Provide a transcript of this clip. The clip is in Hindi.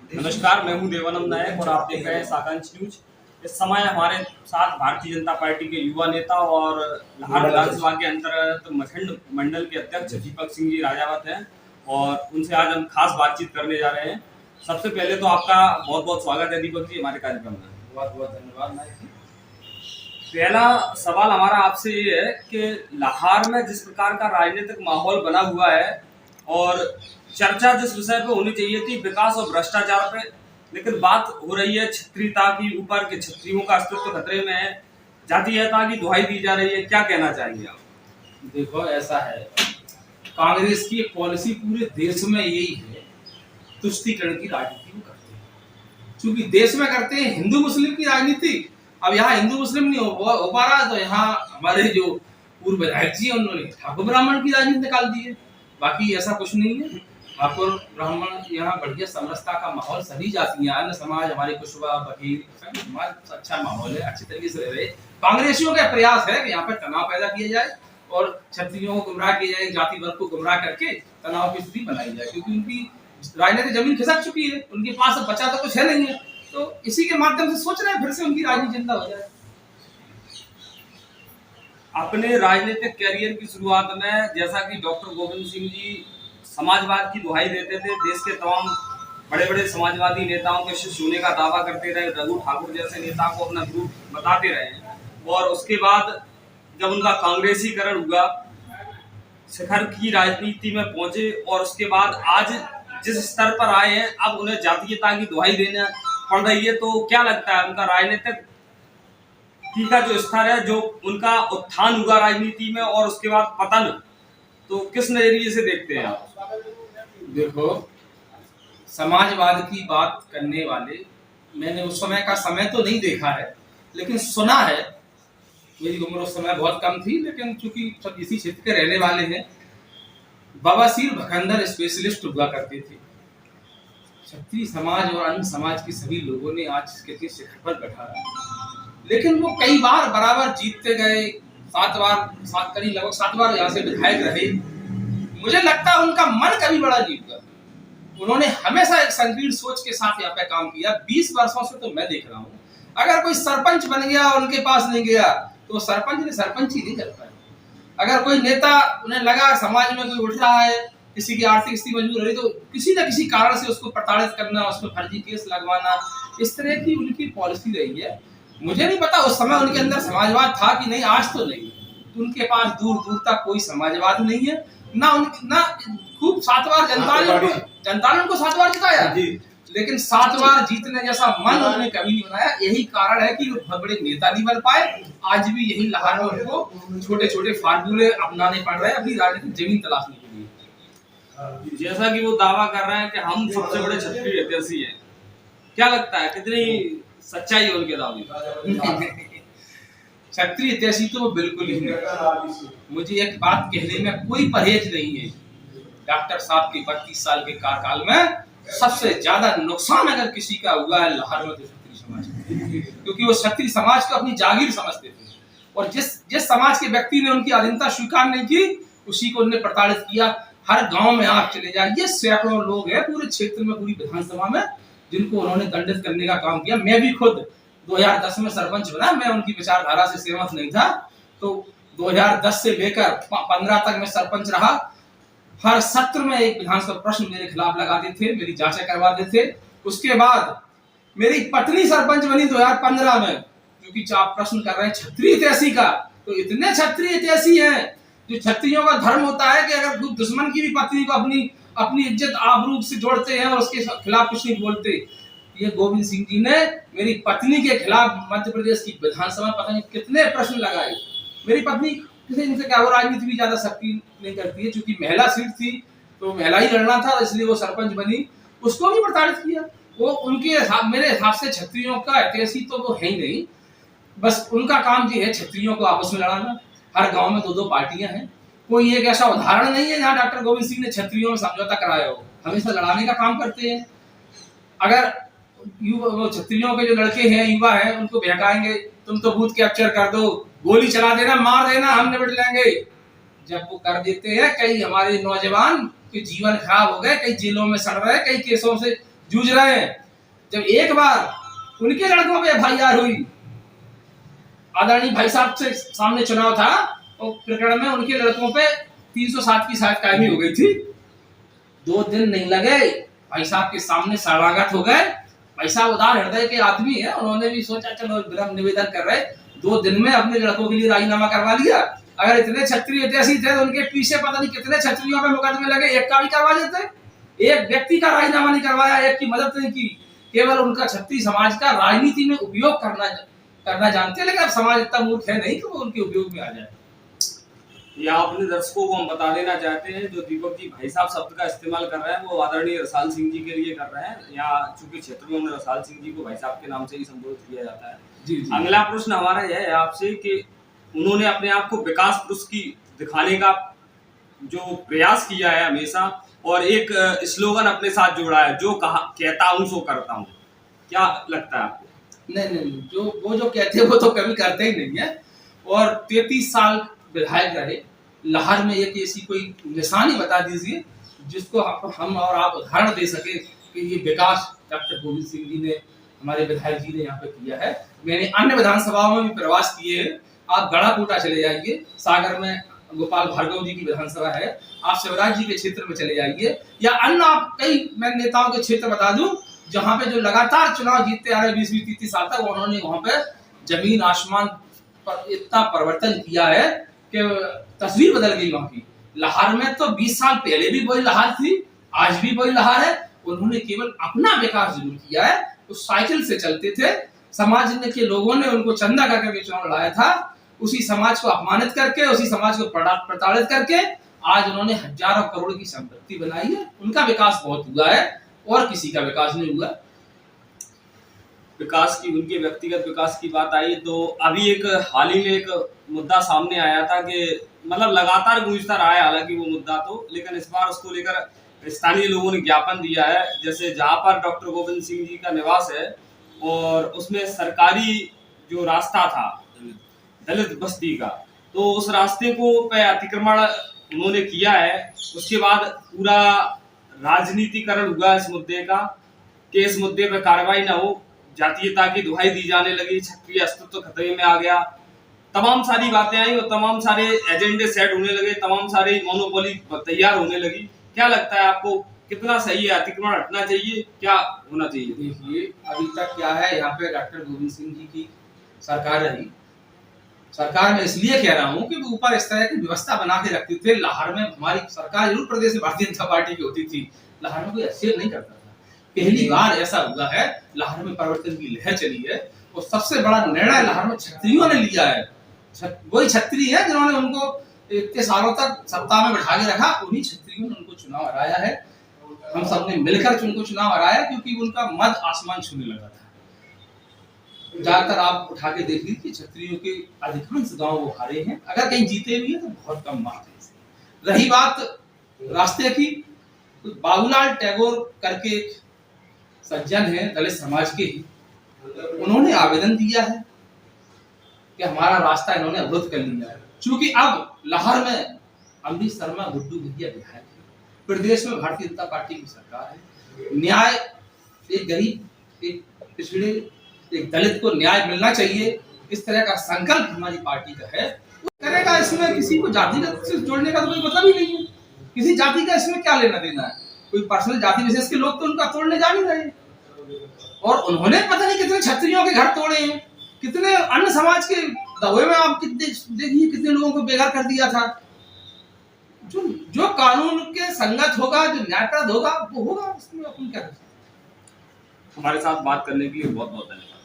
नमस्कार, मैं हूं देवानंद नायक और आप देख रहे हैं साकांक्ष न्यूज। इस समय हमारे साथ भारतीय जनता पार्टी के युवा नेता और लाहौर विधानसभा के अंतर्गत मखंड मंडल के अध्यक्ष दीपक सिंह जी राजावत हैं और उनसे आज हम खास बातचीत करने जा रहे हैं। सबसे पहले तो आपका बहुत बहुत स्वागत है दीपक जी हमारे कार्यक्रम में। बहुत बहुत धन्यवाद नायक जी। पहला सवाल हमारा आपसे ये है कि लाहौर में जिस प्रकार का राजनीतिक माहौल बना हुआ है और चर्चा जिस विषय पे होनी चाहिए थी विकास और भ्रष्टाचार पे, लेकिन बात हो रही है क्षत्रियता की ऊपर के क्षत्रियों का अस्तित्व खतरे में है, जातीयता की दुहाई दी जा रही है, क्या कहना चाहेंगे आप? देखो ऐसा है, कांग्रेस की पॉलिसी पूरे देश में यही है, तुष्टीकरण की राजनीति वो करते हैं। क्योंकि देश में करते हैं हिंदू मुस्लिम की राजनीति। अब यहाँ हिंदू मुस्लिम नहीं हो पा रहा, तो यहाँ हमारे जो पूर्व विधायक जी है उन्होंने ठाकुर ब्राह्मण की राजनीति निकाल दी है। बाकी ऐसा कुछ नहीं है। ठाकुर ब्राह्मण यहाँ बढ़िया समरसता का माहौल, सभी जातियां, अन्य समाज, हमारे कुशवा बघेल, सभी समाज अच्छा माहौल है, अच्छे तरीके से रह रहे। कांग्रेसियों का प्रयास है कि यहाँ पर तनाव पैदा किया जाए और क्षत्रियों को गुमराह किया जाए, जाति वर्ग को गुमराह करके तनाव की स्थिति बनाई जाए, क्योंकि उनकी राजनीतिक जमीन खिसक चुकी है, उनके पास अब बचा तो कुछ है नहीं है। तो इसी के माध्यम से सोच रहे हैं फिर से उनकी राजनीति जिंदा हो जाए। अपने राजनीतिक कैरियर की शुरुआत में जैसा कि डॉक्टर गोविंद सिंह जी समाजवाद की दुहाई देते थे, देश के तमाम बड़े बड़े समाजवादी नेताओं के शिष्य होने का दावा करते रहे, रघु ठाकुर जैसे नेता को अपना ग्रुप बताते रहे और उसके बाद जब उनका कांग्रेसीकरण हुआ, शिखर की राजनीति में पहुंचे और उसके बाद आज जिस स्तर पर आए हैं, अब उन्हें जातीयता की दुहाई देना पड़ रही है। तो क्या लगता है उनका राजनीतिक का जो स्तर है, जो उनका उत्थान हुआ राजनीति में और उसके बाद पतन, तो किस नजरिए से देखते हैं आप? देखो, समाजवाद की बात करने वाले, मैंने उस समय का समय तो नहीं देखा है लेकिन सुना है। मेरी उम्र उस समय बहुत कम थी, लेकिन चूंकि सब इसी क्षेत्र के रहने वाले हैं, बवासीर भखंडर स्पेशलिस्ट हुआ करते थे। क्षत्रिय समाज और अन्य समाज के सभी लोगों ने आज इसके शिखर पर बैठा, लेकिन वो कई बार बराबर जीतते गए। लगभग 7 बार यहाँ से विधायक रहे। मुझे लगता है उनका मन कभी बड़ा नहीं हुआ। उन्होंने हमेशा एक संकीर्ण सोच के साथ यहाँ पे काम किया। 20 वर्षों से तो मैं देख रहा हूँ, अगर कोई सरपंच बन गया उनके पास नहीं गया तो सरपंच ने सरपंच ही नहीं कर पाया। अगर कोई नेता, उन्हें लगा समाज में कोई उठ रहा है, किसी की आर्थिक स्थिति मजबूर हो रही, तो किसी न किसी कारण से उसको प्रताड़ित करना, उसको फर्जी केस लगवाना, इस तरह की उनकी पॉलिसी रही है। मुझे नहीं पता उस समय उनके अंदर समाजवाद था कि नहीं, आज तो नहीं। उनके पास दूर दूर तक कोई समाजवाद नहीं है ना। खूब 7 बार जनता ने उनको 7 बार जिताया, लेकिन 7 बार जीतने जैसा मन उन्होंने कभी नहीं बनाया। यही कारण है कि वो बहुत बड़े नेता नहीं बन पाए। आज भी यही लाहौर में उनको छोटे छोटे फार्मूले अपनाने पड़ रहे हैं अपनी राजनीतिक जमीन तलाशने के लिए। जैसा कि वो दावा कर रहे हैं कि हम सबसे बड़े क्षत्रिय हितैषी हैं, क्या लगता है कितनी सच्चाई है उनके दावे? क्षत्रिय हितैषी तो वो बिल्कुल ही नहीं। मुझे एक बात कहने में कोई परहेज नहीं है। डॉक्टर साहब के 32 साल के कार्यकाल में सबसे ज्यादा नुकसान अगर किसी का हुआ है लाहौर में, तो क्षत्रिय समाज का, क्योंकि वो क्षत्रिय समाज को अपनी जागीर समझते थे और जिस समाज के व्यक्ति ने उनकी अधीनता स्वीकार नहीं की, उसी को उन्होंने प्रताड़ित किया। हर गांव में आप चले जाइए, सैकड़ों लोग हैं पूरे क्षेत्र में, पूरी विधानसभा में, जिनको उन्होंने दंडित करने का काम किया। मैं भी खुद 2010 में सरपंच बना, मैं उनकी विचारधारा से सहमत नहीं था, तो 2010 से लेकर 15 तक मैं सरपंच रहा। हर सत्र में एक विधानसभा प्रश्न मेरे खिलाफ लगाते थे, मेरी जांचें करवाते थे। उसके बाद मेरी पत्नी सरपंच बनी 2015 में, क्योंकि आप प्रश्न कर रहे हैं क्षत्रिय हितैषी का, तो इतने क्षत्रिय हितैषी हैं। जो क्षत्रियों का धर्म होता है कि अगर दुश्मन की भी पत्नी को अपनी इज्जत आबरू से जोड़ते हैं और उसके खिलाफ कुछ नहीं बोलते। ये गोविंद सिंह जी ने मेरी पत्नी के खिलाफ मध्य प्रदेश की विधानसभा पता नहीं कितने प्रश्न लगाए। मेरी पत्नी इनसे क्या, वो राजनीति भी ज्यादा सक्रिय नहीं करती है, क्योंकि महिला सीट थी तो महिला ही लड़ना था, इसलिए वो सरपंच बनी। उसको भी प्रताड़ित किया। वो उनके मेरे हिसाब से क्षत्रियों का हितैषी तो वो है ही नहीं। बस उनका काम ये है क्षत्रियों को आपस में लड़ाना। हर गांव में 2-2 पार्टियां हैं। कोई एक ऐसा उदाहरण नहीं है जहां डॉक्टर गोविंद सिंह ने क्षत्रियों में समझौता कराया हो। हमेशा लड़ाने का काम करते हैं। अगर क्षत्रियों के जो लड़के हैं, युवा हैं, उनको बहकाएंगे, तुम तो बूथ कैप्चर कर दो, गोली चला देना, मार देना, हम निपट लेंगे। जब वो कर देते हैं, कई हमारे नौजवान के जीवन खराब हो गए, कई जेलों में सड़ रहे, कई केसों से जूझ रहे हैं। जब एक बार उनके लड़कों पे FIR हुई, आदरणीय भाई साहब से सामने चुनाव था, तो प्रकरण में उनके लड़कों पे 307 की शायद कायमी हो गई थी। 2 दिन नहीं लगे, भाई साहब के सामने शरणागत हो गए। भाई साहब उदार हृदय के आदमी है, उन्होंने भी सोचा चलो विनम्र निवेदन कर रहे, 2 दिन में अपने लड़कों के लिए राजीनामा करवा लिया। अगर इतने क्षत्रिय ऐसी थे तो उनके पीछे पता नहीं कितने क्षत्रियों पे मुकदमे लगे, एक का भी करवा देते। एक व्यक्ति का राजीनामा नहीं करवाया, एक की मदद नहीं की, केवल उनका क्षत्रिय समाज का राजनीति में उपयोग करना जानते हैं, लेकिन अब समाज इतना मूर्ख है नहीं कि वो उनके उपयोग में आ जाए। या अपने दर्शकों को हम बता देना चाहते हैं, जो दीपक जी भाई साहब शब्द का इस्तेमाल कर रहे हैं वो आदरणीय रसाल सिंह जी के लिए कर रहे हैं। यहाँ चूंकि क्षेत्र में उन्हें रसाल सिंह जी को भाई साहब के नाम से ही संबोधित किया जाता है। जी। अगला प्रश्न हमारा यह है आपसे कि उन्होंने अपने आप को विकास पुरुष की दिखाने का जो प्रयास किया है हमेशा, और एक स्लोगन अपने साथ जोड़ा है, जो कहता हूँ सो करता हूँ, क्या लगता है आपको? नहीं, जो कहते हैं वो तो कभी करते ही नहीं है। और 33 साल विधायक रहे, लाहौर में एक ऐसी कोई निशानी बता दीजिए जिसको हम और आप उदाहरण दे सके कि ये विकास डॉक्टर गोविंद सिंह जी ने, हमारे विधायक जी ने यहाँ पे किया है। मैंने अन्य विधानसभाओं में भी प्रवास किए हैं। आप गढ़ाकोटा चले जाइए, सागर में गोपाल भार्गव जी की विधानसभा है, आप शिवराज जी के क्षेत्र में चले जाइए, या अन्य आप कई मैं नेताओं के क्षेत्र बता दूं जहां पे जो लगातार चुनाव जीतते आ रहे 20-30 साल तक, उन्होंने वहां पे जमीन आसमान पर इतना परिवर्तन किया है कि तस्वीर बदल गई वहां की। लाहौर में तो 20 साल पहले भी वही लाहौर थी, आज भी वही लाहौर है। उन्होंने केवल अपना विकास जरूर किया है। उस साइकिल से चलते थे, समाज के लोगों ने उनको चंदा करके चुनाव लाया था, उसी समाज को अपमानित करके, उसी समाज को प्रताड़ित करके आज उन्होंने हजारों करोड़ की संपत्ति बनाई है। उनका विकास बहुत हुआ है और किसी का विकास नहीं हुआ। विकास की, उनके व्यक्तिगत विकास की बात आई तो अभी एक हाल ही में एक मुद्दा सामने आया था कि मतलब लगातार गूंजता रहा है हालांकि वो मुद्दा तो, लेकिन इस बार उसको लेकर स्थानीय लोगों ने ज्ञापन दिया है। जैसे जहां पर डॉक्टर गोविंद सिंह जी का निवास है और उसमें सरकारी जो रास्ता था दलित बस्ती का, तो उस रास्ते को पे अतिक्रमण उन्होंने किया है। उसके बाद पूरा राजनीतिकरण हुआ इस मुद्दे का कि इस मुद्दे पर कार्रवाई ना हो, जातीयता की दुहाई दी जाने लगी, क्षत्रिय अस्तित्व खतरे में आ गया, तमाम सारी बातें आई और तमाम सारे एजेंडे सेट होने लगे, तमाम सारे मोनोपोली तैयार होने लगी। क्या लगता है आपको, कितना सही है, अतिक्रमण हटना चाहिए, क्या होना चाहिए? देखिए अभी तक क्या है, यहाँ पे डॉक्टर गोविंद सिंह जी की सरकार रही। सरकार में इसलिए कह रहा हूँ कि वो ऊपर इस तरह की व्यवस्था बना के रखते थे। लाहौर में हमारी सरकार जरूर प्रदेश में भारतीय जनता पार्टी की होती थी, लाहौर में कोई हस्तक्षेप नहीं करता था। पहली बार ऐसा हुआ है, लाहौर में परिवर्तन की लहर चली है और सबसे बड़ा निर्णय लाहौर में क्षत्रियों ने लिया है। वही क्षत्रिय है जिन्होंने उनको इतने सालों तक सत्ता में बैठा के रखा, उन्हीं क्षत्रियों ने उनको चुनाव हराया है। हम सबने मिलकर उनको चुनाव हराया क्योंकि उनका मद आसमान छूने लगा था। ज्यादातर आप उठा के देख लीजिए, क्षत्रियों के अधिकांश गांव वो हारे हैं, अगर कहीं जीते भी है तो बहुत कम मात्रा। रही बात रास्ते की, तो बाबूलाल टैगोर करके एक सज्जन है दलित समाज के ही, उन्होंने आवेदन दिया है कि हमारा रास्ता इन्होंने अवरुद्ध कर लिया है। चूंकि अब लाहौर में अमरीश शर्मा गुड्डू भैया विधायक है, प्रदेश में भारतीय जनता पार्टी की सरकार है, न्याय, एक गरीब, एक पिछड़े, एक दलित को न्याय मिलना चाहिए, इस तरह का संकल्प हमारी पार्टी का है। वो करेगा, इसमें किसी को जातिगत से जोड़ने का तो कोई मतलब ही नहीं है। किसी जाति का इसमें क्या लेना देना है, कोई पर्सनल जाति विशेष के लोग तो उनका तोड़ने जा नहीं रहे। और उन्होंने पता नहीं कितने क्षत्रियों के घर तोड़े हैं, कितने अन्य समाज के दबे में आप देखिए कितने लोगों को बेघर कर दिया था। जो कानून के संगत होगा, जो न्यायप्रद होगा वो होगा, उसमें अपन क्या। हमारे साथ बात करने के लिए बहुत बहुत धन्यवाद।